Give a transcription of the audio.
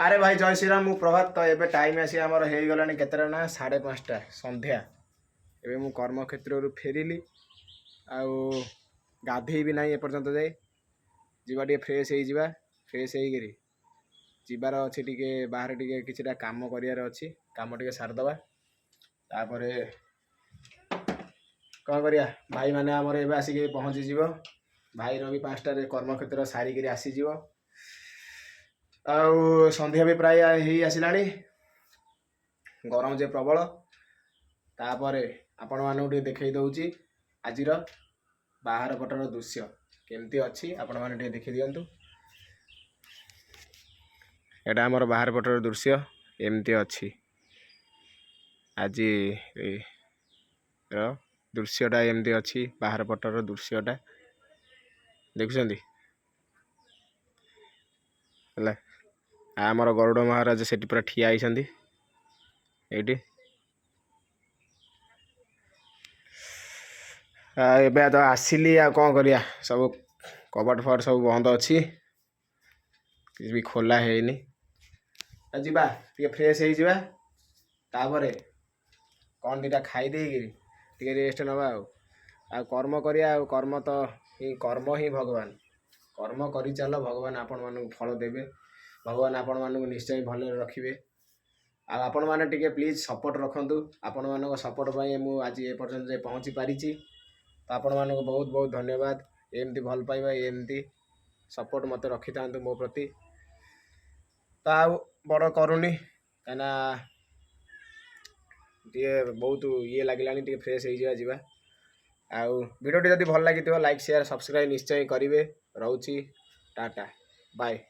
अरे भाई जय श्रीराम मु प्रभात तो एबे टाइम आसी आमर हो गलानी केतरा ना 5:30 संध्या एबे मु कर्म क्षेत्र फेरिली आउ गाधे भी नहीं एपर्यंत जाए जीवा टे फ्रेश हो जावा फ्रेश होकर जीवार अच्छी टे बाहर टे किसी काम करार अच्छी काम टे सारदे तापर कौन करिया भाई मैंने आमर एबे आसिक पहुँची भाई भी 5टार कर्म क्षेत्र सारिक आसीज आउ संध्या भी प्राय ही आसला गरम जे प्रबल तापर आपण मानक देखई दौची आज बाहर पटर दृश्य केमती अच्छी आपण मैंने देखी दिंतु एटा आमर बाहर पटर दृश्य एमती अच्छी आज दृश्यटा एमती अच्छी बाहर पटर दृश्यटा देखुं है आमर गरुड़ महाराज से पूरा ठिया होती ये एबे तो आसिली आ कौन करिया सब कबाट फट सब बंद अच्छी किसी भी खोला है जीवा टे फ्रेश हो तापर कौन दीटा खाईदे टे रेस्ट नवा आ कर्म करिया कर्म तो कर्म ही भगवान कर्म करी चल भगवान आपण मानक फल देवे भगवान आपण मानक निश्चय भल रखिए आपण मैंने टे प्लीज सपोर्ट रखु आपण मानक सपोर्ट पाई मु आज ए पर्यंत जाए पहुँची पारी तो आपण मानक बहुत बहुत धन्यवाद एमती भल पाइबा एमती सपोर्ट मत रखी था मो प्रति तो आ बड़ करूनी कहीं टे बहुत ये लगे टे फ्रेश हो जावा आउ वीडियो जब भल लगी लाइक शेयर सब्सक्राइब निश्चय करेंगे रोची टाटा बाय।